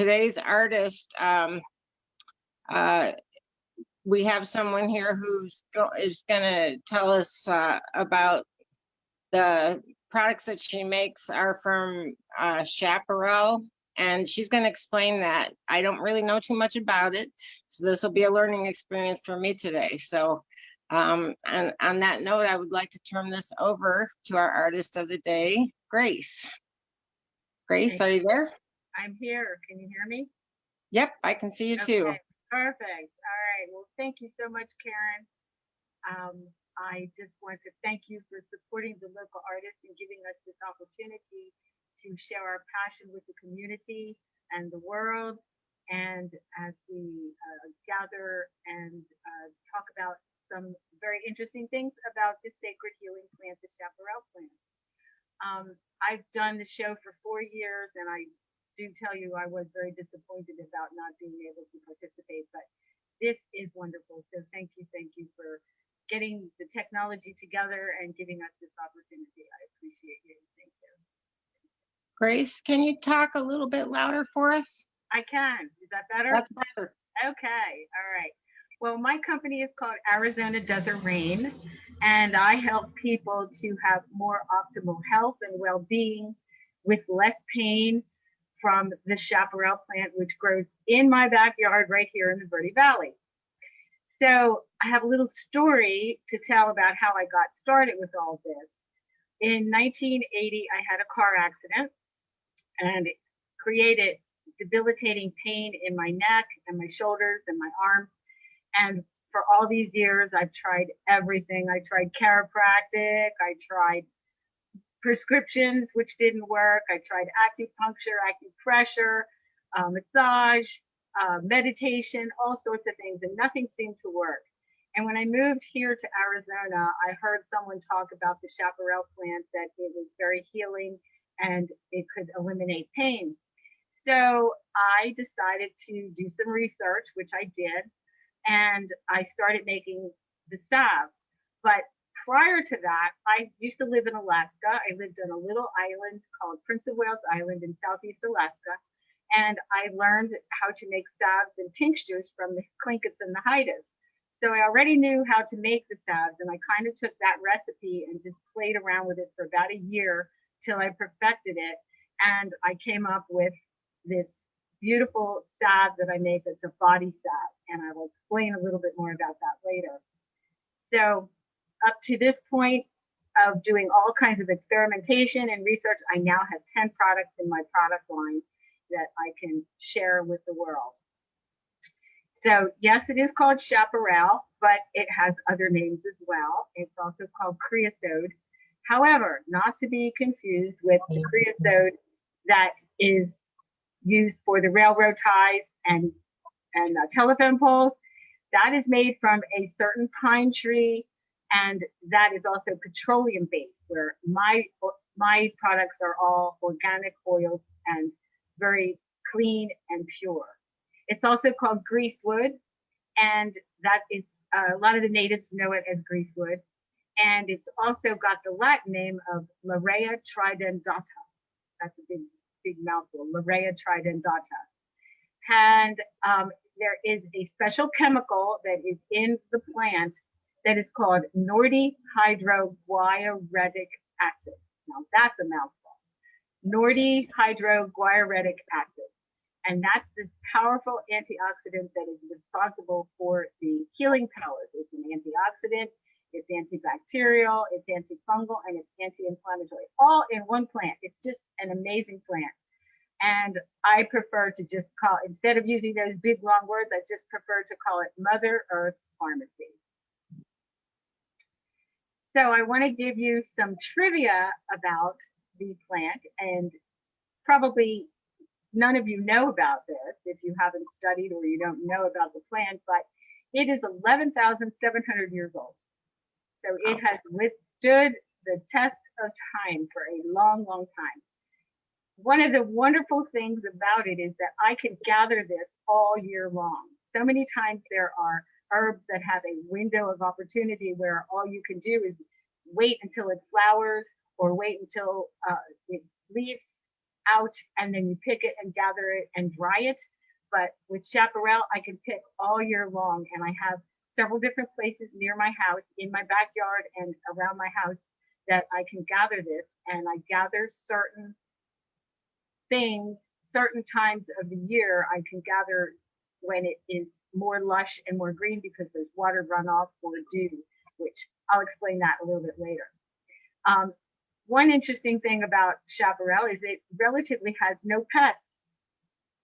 today's artist, we have someone here who's is going to tell us about the products that she makes are from Chaparral, and she's going to explain that. I don't really know too much about it, so this will be a learning experience for me today. So, and on that note, I would like to turn this over to our artist of the day, Grace. Grace, are you there? I'm here. Can you hear me? Yep, I can see you too. Okay, perfect. All right. Well, thank you so much, Karen. I just want to thank you for supporting the local artists and giving us this opportunity to share our passion with the community and the world. And as we gather and talk about some very interesting things about this sacred healing plant, the Chaparral plant. I've done the show for 4 years, and I do tell you I was very disappointed about not being able to participate, but this is wonderful. So thank you for getting the technology together and giving us this opportunity. I appreciate you. Thank you. Grace, can you talk a little bit louder for us? I can. Is that better? That's better. Okay. All right. Well, my company is called Arizona Desert Rain, and I help people to have more optimal health and well-being with less pain from the Chaparral plant, which grows in my backyard right here in the Verde Valley. So I have a little story to tell about how I got started with all this. In 1980, I had a car accident and it created debilitating pain in my neck and my shoulders and my arms. And for all these years, I've tried everything. I tried chiropractic, I tried prescriptions, which didn't work. I tried acupuncture, acupressure, massage, meditation, all sorts of things, and nothing seemed to work. And when I moved here to Arizona, I heard someone talk about the Chaparral plant, that it was very healing and it could eliminate pain. So I decided to do some research, which I did, and I started making the salve. But prior to that, I used to live in Alaska. I lived on a little island called Prince of Wales Island in Southeast Alaska. And I learned how to make salves and tinctures from the clinkets and the hydras. So I already knew how to make the salves, and I kind of took that recipe and just played around with it for about a year till I perfected it. And I came up with this beautiful salve that I make that's a body salve. And I will explain a little bit more about that later. So up to this point of doing all kinds of experimentation and research, I now have 10 products in my product line that I can share with the world. So yes, it is called Chaparral, but it has other names as well. It's also called creosote. However, not to be confused with the creosote that is used for the railroad ties and telephone poles. That is made from a certain pine tree, and that is also petroleum based, where my products are all organic oils and very clean and pure. It's also called greasewood, and that is a lot of the natives know it as greasewood. And it's also got the Latin name of Larrea tridentata. That's a big mouthful, Larrea tridentata. And there is a special chemical that is in the plant that is called Nordic hydroguaretic acid. Now that's a mouthful. Nordic hydroguaretic acid. And that's this powerful antioxidant that is responsible for the healing powers. It's an antioxidant, it's antibacterial, it's antifungal, and it's anti-inflammatory, all in one plant. It's just an amazing plant. And I prefer to just call, instead of using those big long words, I just prefer to call it Mother Earth's Pharmacy. So I want to give you some trivia about the plant, and probably none of you know about this if you haven't studied or you don't know about the plant, but it is 11,700 years old. So it has withstood the test of time for a long, long time. One of the wonderful things about it is that I can gather this all year long. So many times there are herbs that have a window of opportunity where all you can do is wait until it flowers or wait until it leaves out and then you pick it and gather it and dry it. But with Chaparral, I can pick all year long, and I have several different places near my house, in my backyard and around my house, that I can gather this. And I gather certain things, certain times of the year. I can gather when it is more lush and more green because there's water runoff or dew, which I'll explain that a little bit later. One interesting thing about Chaparral is it relatively has no pests.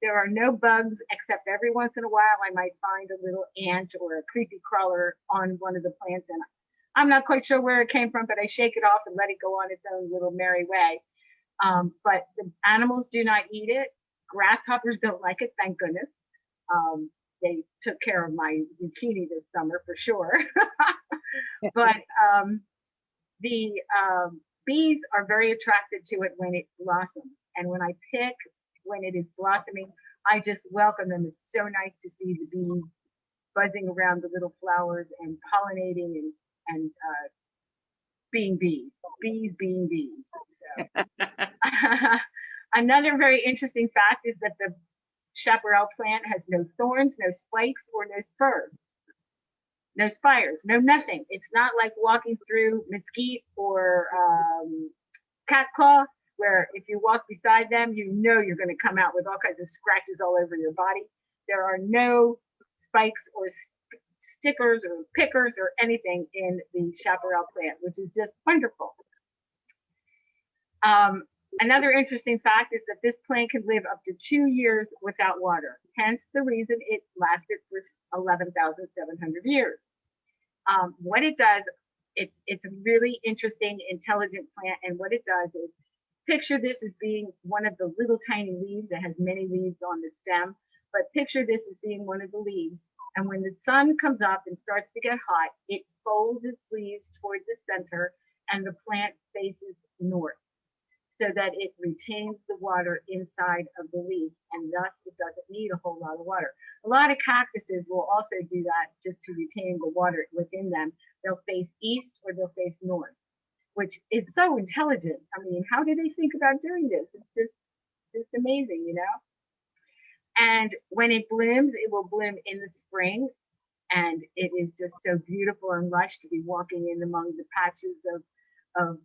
There are no bugs, except every once in a while I might find a little ant or a creepy crawler on one of the plants, and I'm not quite sure where it came from, but I shake it off and let it go on its own little merry way. But the animals do not eat it. Grasshoppers don't like it, thank goodness. They took care of my zucchini this summer for sure. But the bees are very attracted to it when it blossoms. And when I pick when it is blossoming, I just welcome them. It's so nice to see the bees buzzing around the little flowers and pollinating and being bees, being bees. So. Another very interesting fact is that the Chaparral plant has no thorns, no spikes, or no spurs. No spires, no nothing. It's not like walking through mesquite or catclaw, where if you walk beside them, you know you're going to come out with all kinds of scratches all over your body. There are no spikes or stickers or pickers or anything in the Chaparral plant, which is just wonderful. Another interesting fact is that this plant can live up to 2 years without water, hence the reason it lasted for 11,700 years. What it does, it's a really interesting, intelligent plant, and what it does is, picture this as being one of the little tiny leaves that has many leaves on the stem, but picture this as being one of the leaves, and when the sun comes up and starts to get hot, it folds its leaves toward the center, and the plant faces north, so that it retains the water inside of the leaf, and thus it doesn't need a whole lot of water. A lot of cactuses will also do that just to retain the water within them. They'll face east or they'll face north, which is so intelligent. I mean, how do they think about doing this? It's just amazing, you know? And when it blooms, it will bloom in the spring, and it is just so beautiful and lush to be walking in among the patches of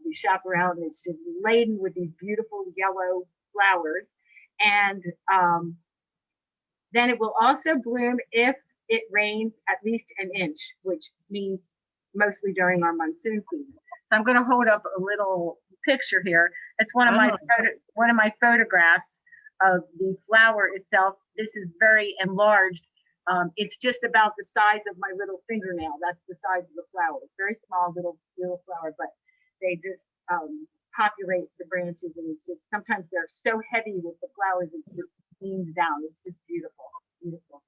the Chaparral, and it's just laden with these beautiful yellow flowers. And then it will also bloom if it rains at least an inch, which means mostly during our monsoon season. So I'm going to hold up a little picture here. It's one of my photographs of the flower itself. This is very enlarged. It's just about the size of my little fingernail. That's the size of the flower. It's very small little flower, but they just populate the branches, and it's just, sometimes they're so heavy with the flowers, it just leans down. It's just beautiful, beautiful.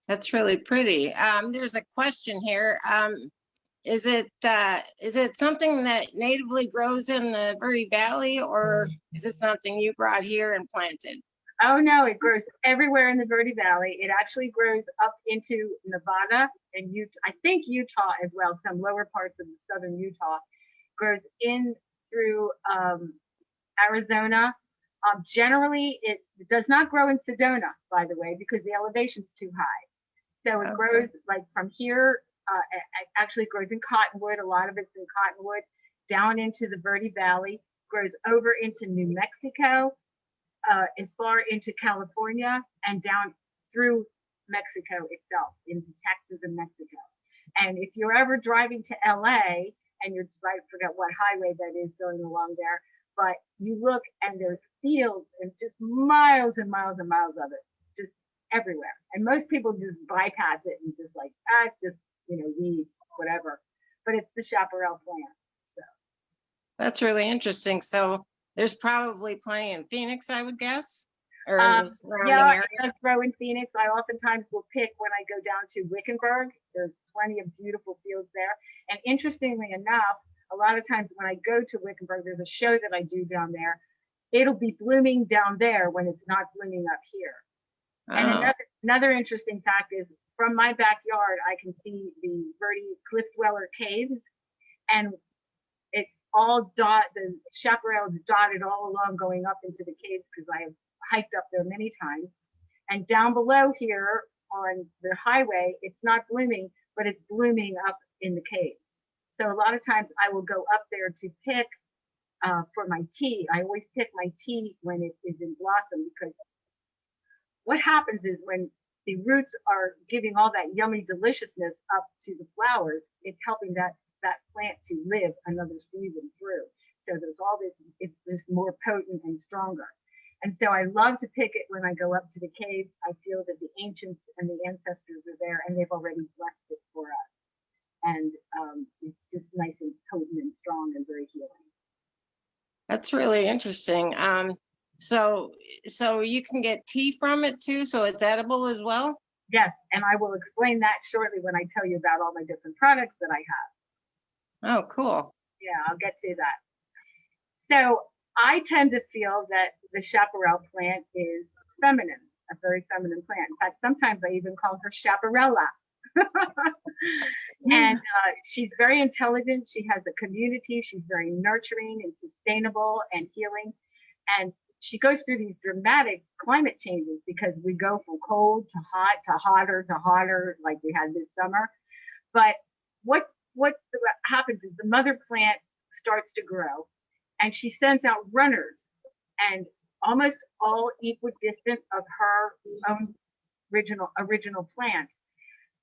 That's really pretty. There's a question here. Is it something that natively grows in the Verde Valley, or is it something you brought here and planted? Oh no, it grows everywhere in the Verde Valley. It actually grows up into Nevada and Utah, I think Utah as well, some lower parts of southern Utah. Grows in through Arizona. Generally, it does not grow in Sedona, by the way, because the elevation's too high. So it grows like from here, it actually grows in Cottonwood. A lot of it's in Cottonwood, down into the Verde Valley, grows over into New Mexico, as far into California, and down through Mexico itself, into Texas and Mexico. And if you're ever driving to LA, and I forget what highway that is going along there, but you look and there's fields and just miles and miles and miles of it, just everywhere. And most people just bypass it and just like, it's just, weeds, whatever. But it's the Chaparral plant. So that's really interesting. So there's probably plenty in Phoenix, I would guess, or yeah, area. it does grow in Phoenix. I oftentimes will pick when I go down to Wickenburg. There's plenty of beautiful fields there. And interestingly enough, a lot of times when I go to Wickenburg, there's a show that I do down there. It'll be blooming down there when it's not blooming up here. Oh. And another interesting fact is, from my backyard, I can see the Verde Cliff Dweller Caves, and it's the chaparral is dotted all along going up into the caves because I have hiked up there many times. And down below here on the highway, it's not blooming, but it's blooming up in the caves. So a lot of times I will go up there to pick for my tea. I always pick my tea when it is in blossom, because what happens is when the roots are giving all that yummy deliciousness up to the flowers, it's helping that plant to live another season through. So there's all this, it's just more potent and stronger. And so I love to pick it when I go up to the caves. I feel that the ancients and the ancestors are there and they've already blessed it for us. And it's just nice and potent and strong and very healing. That's really interesting. So you can get tea from it too, so it's edible as well? Yes, and I will explain that shortly when I tell you about all my different products that I have. Oh, cool. Yeah, I'll get to that. So I tend to feel that the chaparral plant is feminine, a very feminine plant. In fact, sometimes I even call her Chaparella. And she's very intelligent. She has a community. She's very nurturing and sustainable and healing. And she goes through these dramatic climate changes because we go from cold to hot to hotter to hotter, like we had this summer. But what happens is the mother plant starts to grow, and she sends out runners, and almost all equidistant of her own original plant.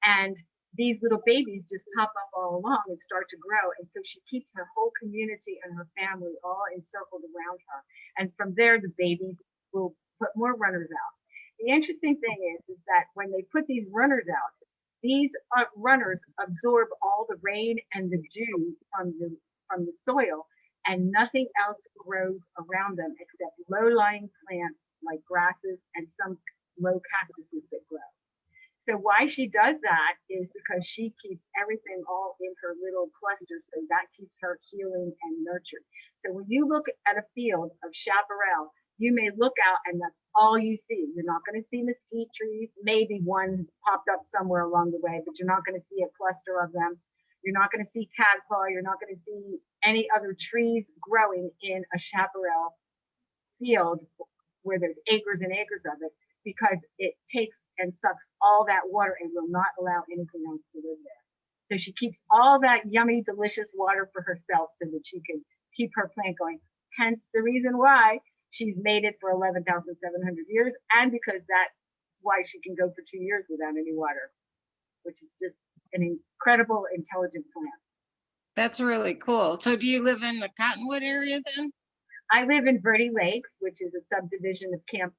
And these little babies just pop up all along and start to grow. And so she keeps her whole community and her family all encircled around her. And from there, the babies will put more runners out. The interesting thing is that when they put these runners out, these runners absorb all the rain and the dew from the soil, and nothing else grows around them except low-lying plants like grasses and some low cactuses that grow. So why she does that is because she keeps everything all in her little cluster, so that keeps her healing and nurtured. So when you look at a field of chaparral, you may look out and that's all you see. You're not going to see mesquite trees, maybe one popped up somewhere along the way, but you're not going to see a cluster of them. You're not going to see catclaw. You're not going to see any other trees growing in a chaparral field where there's acres and acres of it, because it takes and sucks all that water and will not allow anything else to live there. So she keeps all that yummy, delicious water for herself so that she can keep her plant going. Hence the reason why she's made it for 11,700 years, and because that's why she can go for 2 years without any water, which is just an incredible, intelligent plant. That's really cool. So do you live in the Cottonwood area then? I live in Verde Lakes, which is a subdivision of Camp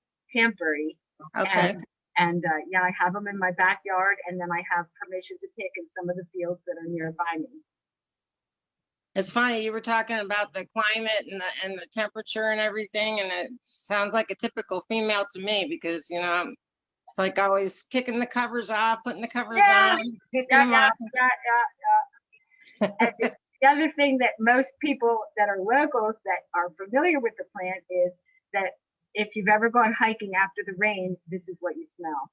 Verde. Okay. And yeah, I have them in my backyard, and then I have permission to pick in some of the fields that are nearby me. It's funny, you were talking about the climate and the temperature and everything, and it sounds like a typical female to me, because it's like always kicking the covers off, putting the covers on, kicking them off. And the other thing that most people that are locals that are familiar with the plant is that if you've ever gone hiking after the rain, this is what you smell.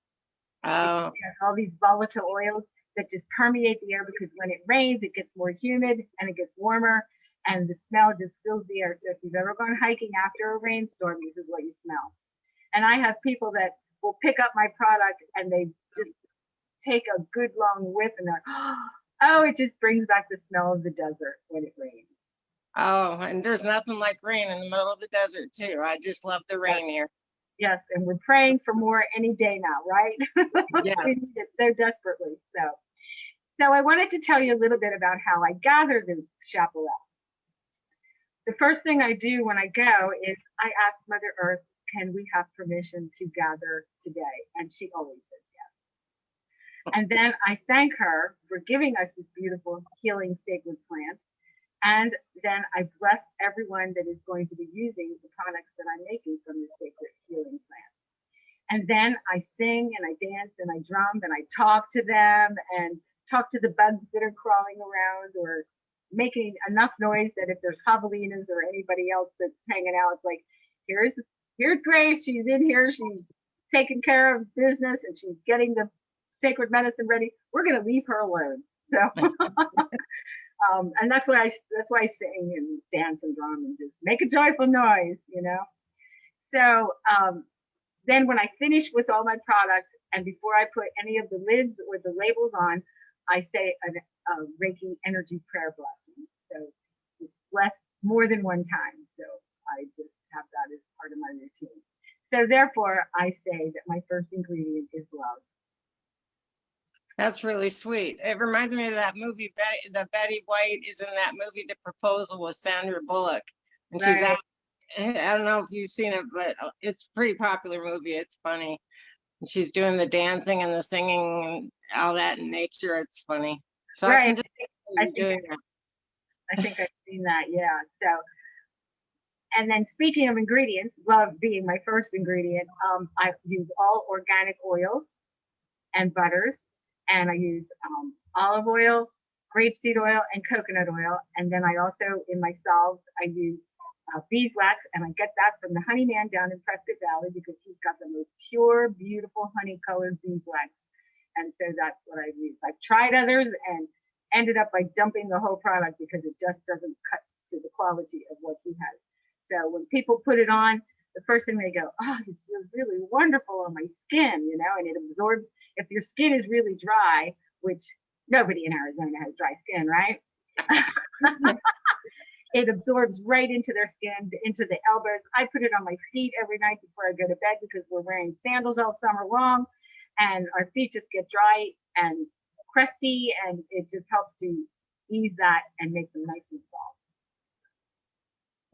Oh. All these volatile oils that just permeate the air, because when it rains, it gets more humid and it gets warmer, and the smell just fills the air. So if you've ever gone hiking after a rainstorm, this is what you smell. And I have people that will pick up my product and they just take a good long whiff and they're, oh, it just brings back the smell of the desert when it rains. Oh, and there's nothing like rain in the middle of the desert too. I just love the rain here. Yes, and we're praying for more any day now, right? Yes. We need it so desperately. So I wanted to tell you a little bit about how I gather the chaparral. The first thing I do when I go is I ask Mother Earth, can we have permission to gather today? And she always says yes. And then I thank her for giving us this beautiful healing sacred plant. And then I bless everyone that is going to be using the products that I'm making from this sacred healing plant. And then I sing and I dance and I drum and I talk to them and talk to the bugs that are crawling around, or making enough noise that if there's javelinas or anybody else that's hanging out, it's like, here's Grace, she's in here, she's taking care of business and she's getting the sacred medicine ready. We're going to leave her alone. So And that's why I sing and dance and drum and just make a joyful noise, you know. So then when I finish with all my products, and before I put any of the lids or the labels on, I say a Reiki energy prayer blessing. So it's blessed more than one time. So I just have that as part of my routine. So therefore, I say that my first ingredient is love. That's really sweet. It reminds me of that movie, Betty White is in that movie, The Proposal, with Sandra Bullock. And she's Right. out, I don't know if you've seen it, but it's a pretty popular movie. It's funny. And she's doing the dancing and the singing and all that in nature. It's funny. So I can Right. just I you're think doing that. I think I've seen that. Yeah. So, and then speaking of ingredients, love being my first ingredient, I use all organic oils and butters, and I use olive oil, grapeseed oil, and coconut oil. And then I also, in my salves, I use beeswax, and I get that from the honey man down in Prescott Valley because he's got the most pure, beautiful honey-colored beeswax. And so that's what I've used. I've tried others and ended up by dumping the whole product because it just doesn't cut to the quality of what he has. So when people put it on, the first thing they go, oh, this feels really wonderful on my skin, you know, and it absorbs. If your skin is really dry, which nobody in Arizona has dry skin, right? It absorbs right into their skin, into the elbows. I put it on my feet every night before I go to bed because we're wearing sandals all summer long, and our feet just get dry and crusty, and it just helps to ease that and make them nice and soft.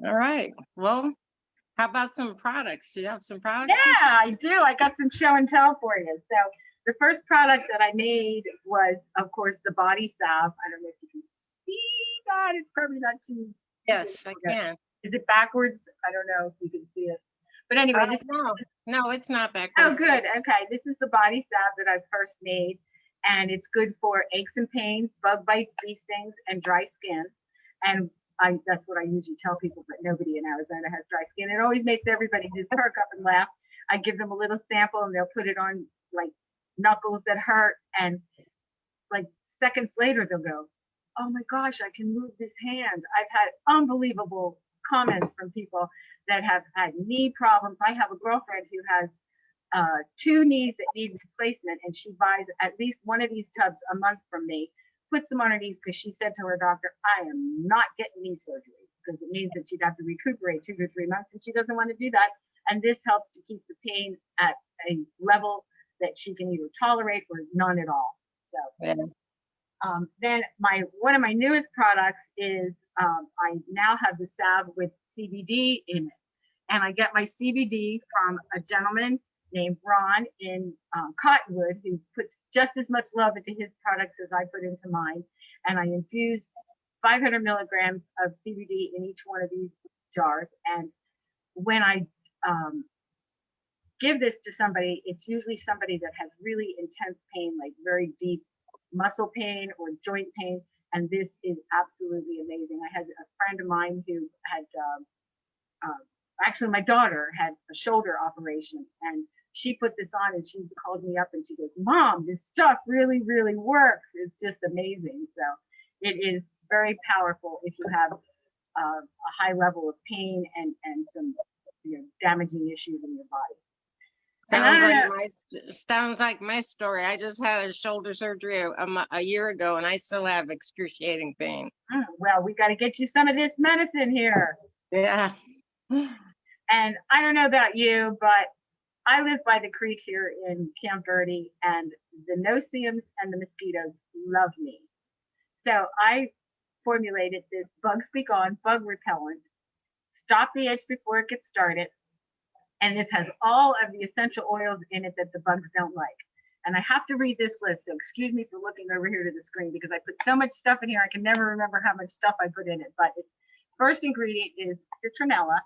All right. Well, how about some products? Do you have some products? Yeah, I do. I got some show and tell for you. So the first product that I made was, of course, the body salve. I don't know if you can see that. It's probably not too. Yes, I can. Is it backwards? I don't know if you can see it. But anyway, no, it's not Oh, backwards. good. Okay, this is the body salve that I first made, and it's good for aches and pains, bug bites, bee stings, and dry skin. And that's what I usually tell people, but nobody in Arizona has dry skin. It always makes everybody just perk up and laugh. I give them a little sample, and they'll put it on like knuckles that hurt, and like seconds later they'll go, oh my gosh, I can move this hand. I've had unbelievable comments from people that have had knee problems. I have a girlfriend who has two knees that need replacement, and she buys at least one of these tubs a month from me, puts them on her knees because she said to her doctor, I am not getting knee surgery because it means that she'd have to recuperate 2 to 3 months, and she doesn't want to do that. And this helps to keep the pain at a level that she can either tolerate or none at all. So Yeah. then one of my newest products is I now have the salve with CBD in it, and I get my CBD from a gentleman named Ron in Cottonwood, who puts just as much love into his products as I put into mine. And I infuse 500 milligrams of CBD in each one of these jars. And when I give this to somebody, it's usually somebody that has really intense pain, like very deep muscle pain or joint pain. And this is absolutely amazing. I had a friend of mine who had, actually my daughter had a shoulder operation, and she put this on and she called me up and she goes, Mom, this stuff really, really works. It's just amazing. So it is very powerful if you have a high level of pain and some damaging issues in your body. Sounds like my story. I just had a shoulder surgery a year ago, and I still have excruciating pain. Well, we got to get you some of this medicine here. Yeah. And I don't know about you, but I live by the creek here in Camp Verde, and the no-see-ums and the mosquitoes love me. So I formulated this Bug Speak On bug repellent. Stop the itch before it gets started. And this has all of the essential oils in it that the bugs don't like. And I have to read this list, so excuse me for looking over here to the screen because I put so much stuff in here, I can never remember how much stuff I put in it. But its first ingredient is citronella,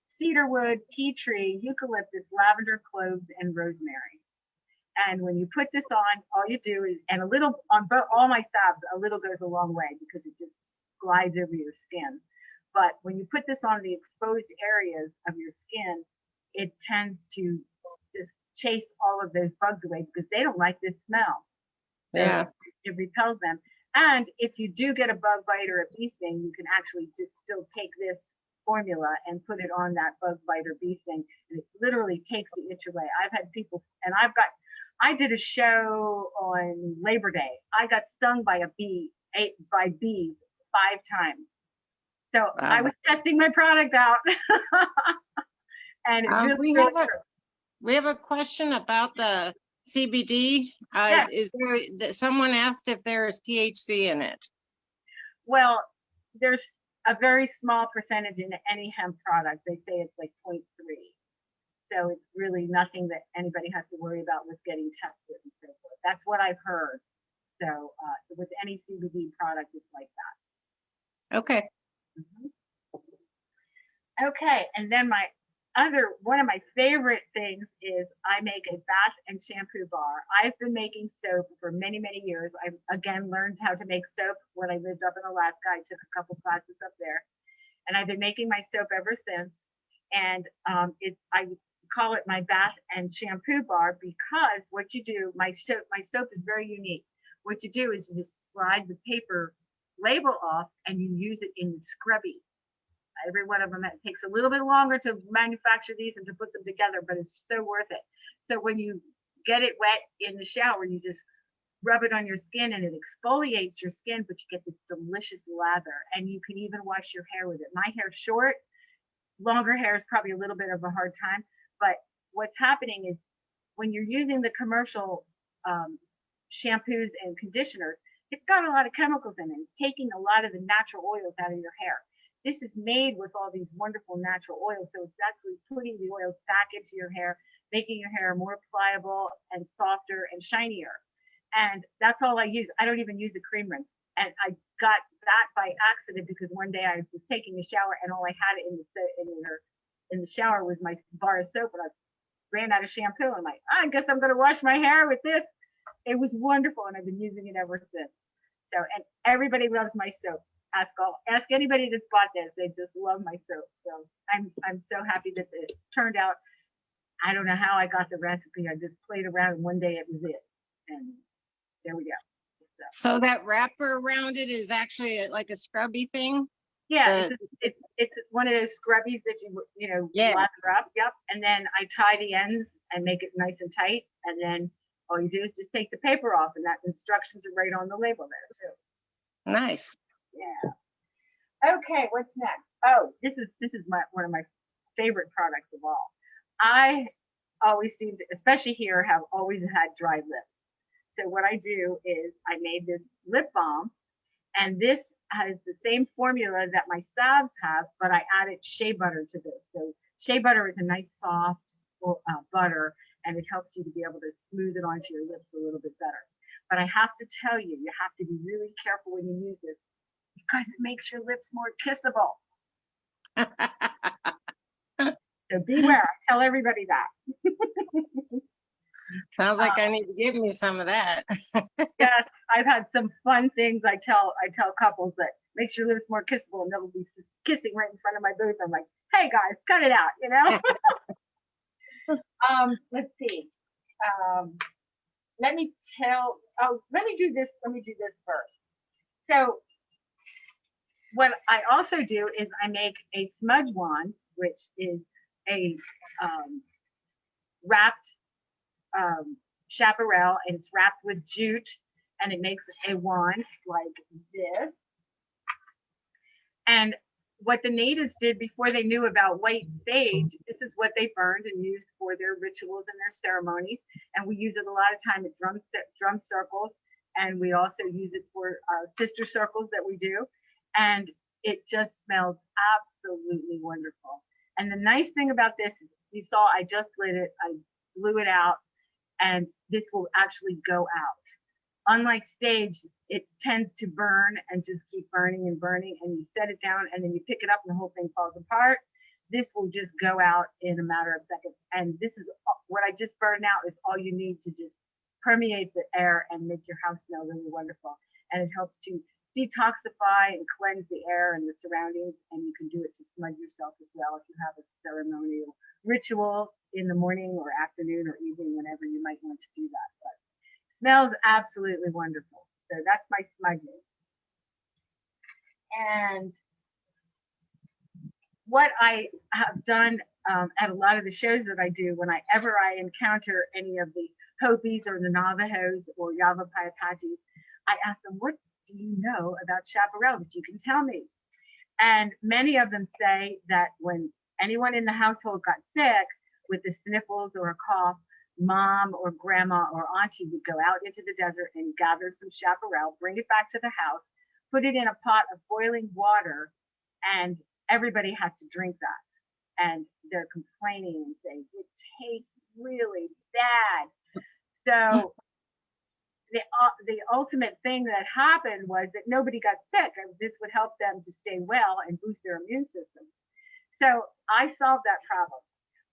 cedarwood, tea tree, eucalyptus, lavender, cloves, and rosemary. And when you put this on, all you do is, and a little, on all my salves, a little goes a long way because it just glides over your skin. But when you put this on the exposed areas of your skin, it tends to just chase all of those bugs away because they don't like this smell. So yeah. it repels them. And if you do get a bug bite or a bee sting, you can actually just still take this formula and put it on that bug bite or bee sting, and it literally takes the itch away. I've had people, and I did a show on Labor Day. I got stung by by bees 5 times. So I was testing my product out, and it We really have we have a question about the CBD. Yeah. Is there, someone asked if there is THC in it? Well, there's a very small percentage in any hemp product. They say it's like 0.3. So it's really nothing that anybody has to worry about with getting tested and so forth. That's what I've heard. So with any CBD product, it's like that. Okay. Okay, and then one of my favorite things is I make a bath and shampoo bar. I've been making soap for many, many years. I again learned how to make soap when I lived up in Alaska. I took a couple classes up there, and I've been making my soap ever since. And I call it my bath and shampoo bar because what you do, my soap is very unique. What you do is you just slide the paper label off and you use it in the scrubby. Every one of them, it takes a little bit longer to manufacture these and to put them together, but it's so worth it. So when you get it wet in the shower, you just rub it on your skin and it exfoliates your skin, but you get this delicious lather, and you can even wash your hair with it. My hair's short. Longer hair is probably a little bit of a hard time, but what's happening is when you're using the commercial shampoos and conditioners, it's got a lot of chemicals in it. It's taking a lot of the natural oils out of your hair. This is made with all these wonderful natural oils, so it's actually putting the oils back into your hair, making your hair more pliable and softer and shinier. And that's all I use. I don't even use a cream rinse. And I got that by accident because one day I was taking a shower and all I had in the shower was my bar of soap, and I ran out of shampoo. I'm like, I guess I'm going to wash my hair with this. It was wonderful, and I've been using it ever since. So, and everybody loves my soap. Ask anybody that's bought this. They just love my soap. So I'm so happy that it turned out. I don't know how I got the recipe. I just played around, and one day it was it. And there we go. So that wrapper around it is actually like a scrubby thing? Yeah, it's one of those scrubbies that lather up. Yep. And then I tie the ends and make it nice and tight. And then all you do is just take the paper off, and that instructions are right on the label there too. Nice. Yeah. Okay, what's next? Oh, this is one of my favorite products of all. I always seem to, especially here, have always had dry lips. So what I do is I made this lip balm, and this has the same formula that my salves have, but I added shea butter to this. So shea butter is a nice soft butter, and it helps you to be able to smooth it onto your lips a little bit better. But I have to tell you, you have to be really careful when you use this because it makes your lips more kissable. So beware. I tell everybody that. Sounds like I need to give me some of that. Yes, I've had some fun things. I tell couples that makes your lips more kissable, and they'll be kissing right in front of my booth. I'm like, hey guys, cut it out, you know. Let's see. Let me do this. Let me do this first. So what I also do is I make a smudge wand, which is a wrapped chaparral, and it's wrapped with jute, and it makes a wand like this. And what the natives did before they knew about white sage, this is what they burned and used for their rituals and their ceremonies. And we use it a lot of time at drum circles, and we also use it for sister circles that we do. And it just smells absolutely wonderful. And the nice thing about this is, you saw I just lit it, I blew it out, and this will actually go out. Unlike sage, it tends to burn and just keep burning and burning, and you set it down and then you pick it up and the whole thing falls apart. This will just go out in a matter of seconds. And this is what I just burned out is all you need to just permeate the air and make your house smell really wonderful. And it helps to detoxify and cleanse the air and the surroundings, and you can do it to smudge yourself as well if you have a ceremonial ritual in the morning or afternoon or evening, whenever you might want to do that. But it smells absolutely wonderful. So that's my smudging. And what I have done at a lot of the shows that I do, whenever I encounter any of the Hopis or the Navajos or Yavapai Apaches, I ask them, what do you know about Chaparral that you can tell me? And many of them say that when anyone in the household got sick with the sniffles or a cough, mom or grandma or auntie would go out into the desert and gather some chaparral, bring it back to the house, put it in a pot of boiling water, and everybody had to drink that. And they're complaining and saying, it tastes really bad. So the ultimate thing that happened was that nobody got sick, and this would help them to stay well and boost their immune system. So I solved that problem.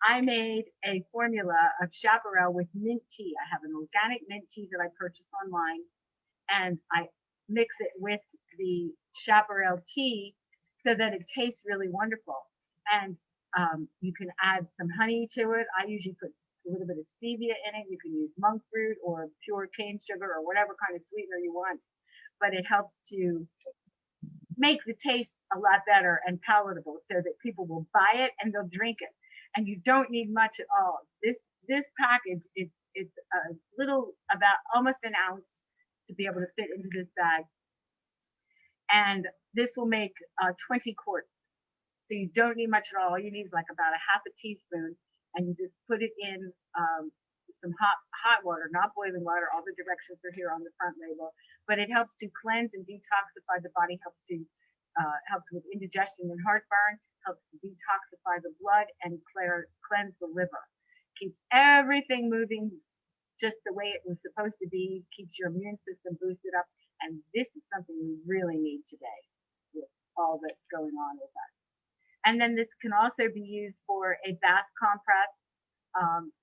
I made a formula of chaparral with mint tea. I have an organic mint tea that I purchased online, and I mix it with the chaparral tea so that it tastes really wonderful. And you can add some honey to it. I usually put a little bit of stevia in it. You can use monk fruit or pure cane sugar or whatever kind of sweetener you want, but it helps to make the taste a lot better and palatable so that people will buy it and they'll drink it. And you don't need much at all. This package is a little, about almost an ounce to be able to fit into this bag. And this will make 20 quarts. So you don't need much at all. All you need is like about a half a teaspoon, and you just put it in some hot water, not boiling water. All the directions are here on the front label, but it helps to cleanse and detoxify the body, helps with indigestion and heartburn, helps to detoxify the blood and cleanse the liver. Keeps everything moving just the way it was supposed to be, keeps your immune system boosted up. And this is something we really need today with all that's going on with us. And then this can also be used for a bath compress.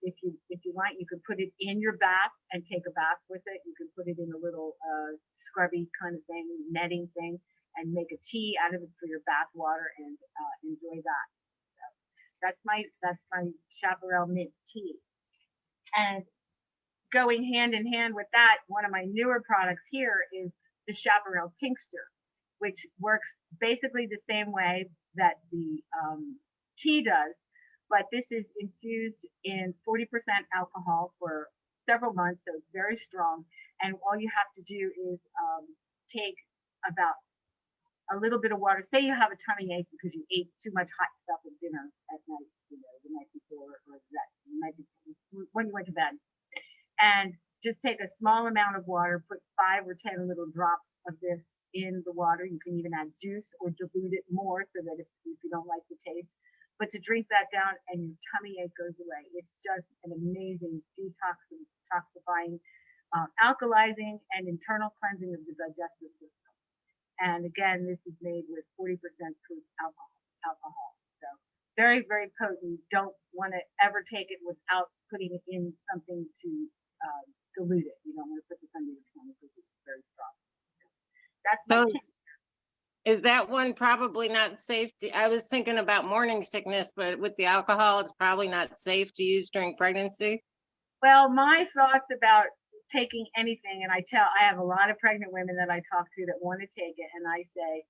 If you want, you can put it in your bath and take a bath with it. You can put it in a little scrubby kind of thing, netting thing, and make a tea out of it for your bath water and enjoy that. So that's my chaparral mint tea. And going hand in hand with that, one of my newer products here is the chaparral tincture, which works basically the same way that the tea does, but this is infused in 40% alcohol for several months, so it's very strong. And all you have to do is take about a little bit of water. Say you have a tummy ache because you ate too much hot stuff at dinner at night, the night before, or that night before, when you went to bed. And just take a small amount of water, put 5 or 10 little drops of this in the water. You can even add juice or dilute it more so that if you don't like the taste. But to drink that down and your tummy ache goes away. It's just an amazing detoxifying, alkalizing, and internal cleansing of the digestive system. And again, this is made with 40% proof alcohol. So very, very potent. Don't want to ever take it without putting it in something to dilute it. You don't want to put this under your tongue because it's very strong. So that's my tip. Is that one probably not safe? I was thinking about morning sickness, but with the alcohol, it's probably not safe to use during pregnancy. Well, my thoughts about taking anything, and I have a lot of pregnant women that I talk to that want to take it, and I say,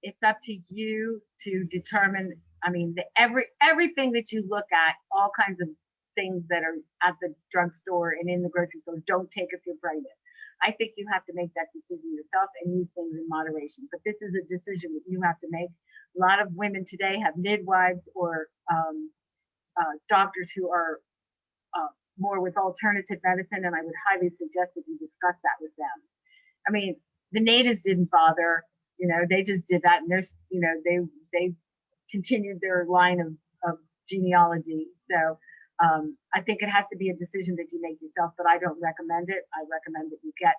it's up to you to determine. I mean, everything that you look at, all kinds of things that are at the drugstore and in the grocery store, don't take if you're pregnant. I think you have to make that decision yourself and use things in moderation. But this is a decision that you have to make. A lot of women today have midwives or doctors who are more with alternative medicine, and I would highly suggest that you discuss that with them. I mean, the natives didn't bother. They just did that, and they continued their line of genealogy. So I think it has to be a decision that you make yourself, but I don't recommend it. I recommend that you get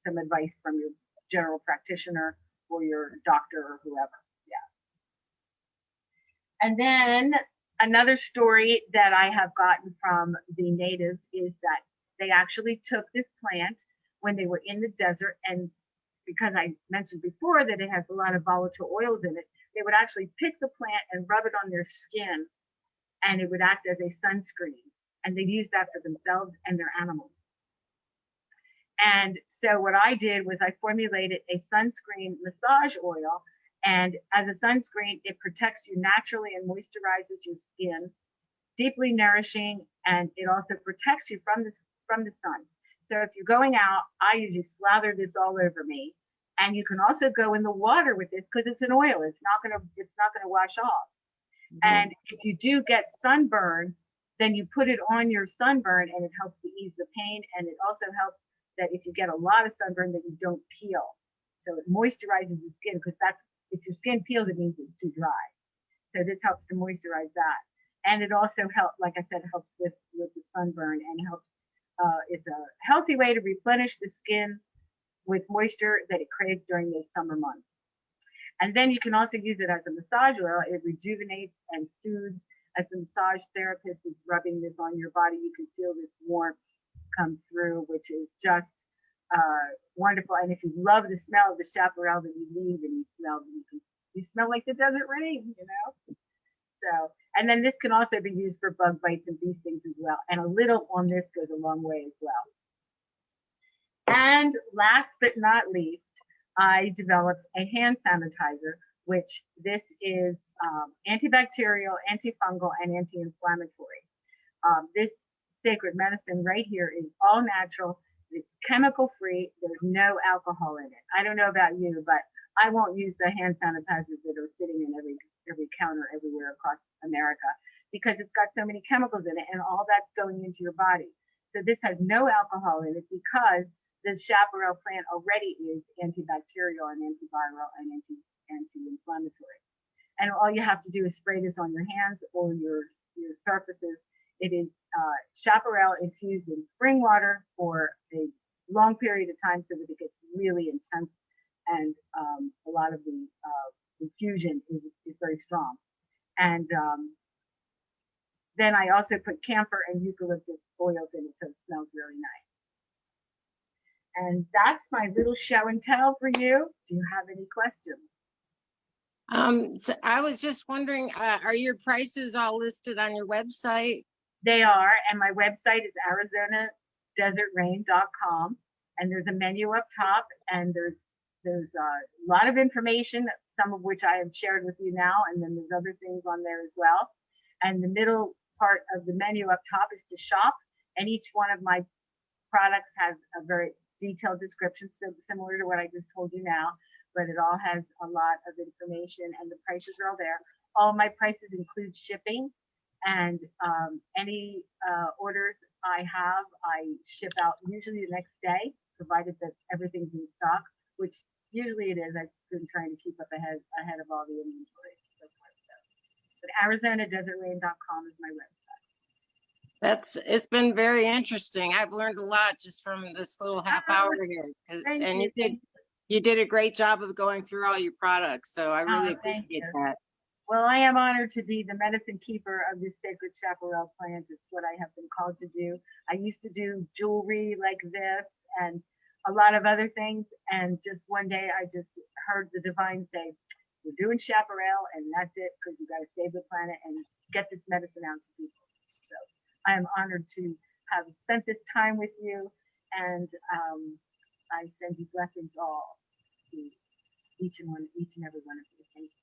some advice from your general practitioner or your doctor or whoever. Yeah. And then another story that I have gotten from the natives is that they actually took this plant when they were in the desert, and because I mentioned before that it has a lot of volatile oils in it, they would actually pick the plant and rub it on their skin, and it would act as a sunscreen. And they'd use that for themselves and their animals. And so what I did was I formulated a sunscreen massage oil. And as a sunscreen, it protects you naturally and moisturizes your skin, deeply nourishing, and it also protects you from the sun. So if you're going out, I usually slather this all over me. And you can also go in the water with this because it's an oil. It's not gonna wash off. And if you do get sunburn, then you put it on your sunburn and it helps to ease the pain. And it also helps that if you get a lot of sunburn, that you don't peel. So it moisturizes the skin because if your skin peels, it means it's too dry. So this helps to moisturize that. And it also helps, like I said, helps with the sunburn and helps. It's a healthy way to replenish the skin with moisture that it craves during the summer months. And then you can also use it as a massage oil. It rejuvenates and soothes. As the massage therapist is rubbing this on your body, you can feel this warmth come through, which is just wonderful. And if you love the smell of the chaparral that you leave and you smell like the desert rain, you know? So, and then this can also be used for bug bites and bee stings as well. And a little on this goes a long way as well. And last but not least, I developed a hand sanitizer, which this is antibacterial, antifungal, and anti-inflammatory. This sacred medicine right here is all natural. It's chemical free. There's no alcohol in it. I don't know about you, but I won't use the hand sanitizers that are sitting in every counter everywhere across America because it's got so many chemicals in it and all that's going into your body. So this has no alcohol in it because the chaparral plant already is antibacterial and antiviral and anti-inflammatory. And all you have to do is spray this on your hands or your surfaces. It is chaparral infused in spring water for a long period of time so that it gets really intense and a lot of the infusion is very strong. And then I also put camphor and eucalyptus oils in it so it smells really nice. And that's my little show and tell for you. Do you have any questions? So I was just wondering, are your prices all listed on your website? They are, and my website is arizonadesertrain.com, and there's a menu up top, and there's a lot of information, some of which I have shared with you now, and then there's other things on there as well. And the middle part of the menu up top is to shop, and each one of my products has a very detailed description, so similar to what I just told you now, but it all has a lot of information and the prices are all there. All my prices include shipping, and any orders I have, I ship out usually the next day, provided that everything's in stock, which usually it is. I've been trying to keep up ahead of all the inventory. But arizonadesertrain.com is my website. It's been very interesting. I've learned a lot just from this little half hour here. And you did a great job of going through all your products. So I really appreciate that. Well, I am honored to be the medicine keeper of this sacred chaparral plant. It's what I have been called to do. I used to do jewelry like this and a lot of other things. And just one day I just heard the divine say, we're doing chaparral and that's it, because you got to save the planet and get this medicine out to people. So I am honored to have spent this time with you, and I send you blessings all to each and every one of you. Thank you.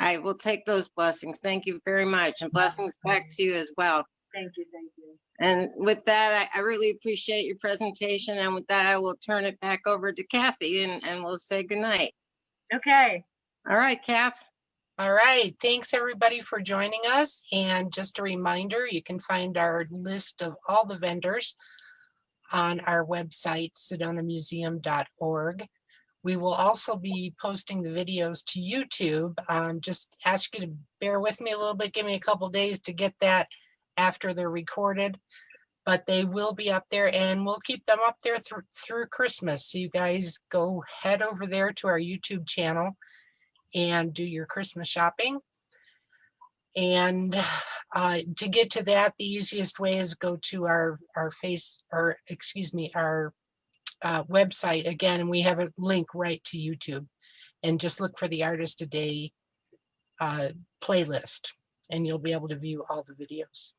I will take those blessings. Thank you very much, and blessings back to you as well. Thank you, thank you. And with that, I really appreciate your presentation. And with that, I will turn it back over to Kathy, and we'll say goodnight. Okay. All right, Kath. All right, thanks everybody for joining us. And just a reminder, you can find our list of all the vendors on our website, sedonamuseum.org. We will also be posting the videos to YouTube. Just ask you to bear with me a little bit, give me a couple days to get that after they're recorded, but they will be up there, and we'll keep them up there through Christmas. So you guys go head over there to our YouTube channel and do your Christmas shopping. And to get to that, the easiest way is go to our website again, and we have a link right to YouTube, and just look for the Artist a Day playlist, and you'll be able to view all the videos.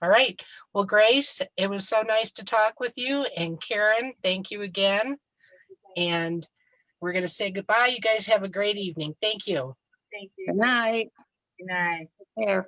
All right. Well, Grace, it was so nice to talk with you. And Karen, thank you again. And we're going to say goodbye. You guys have a great evening. Thank you. Thank you. Good night. Good night. Here.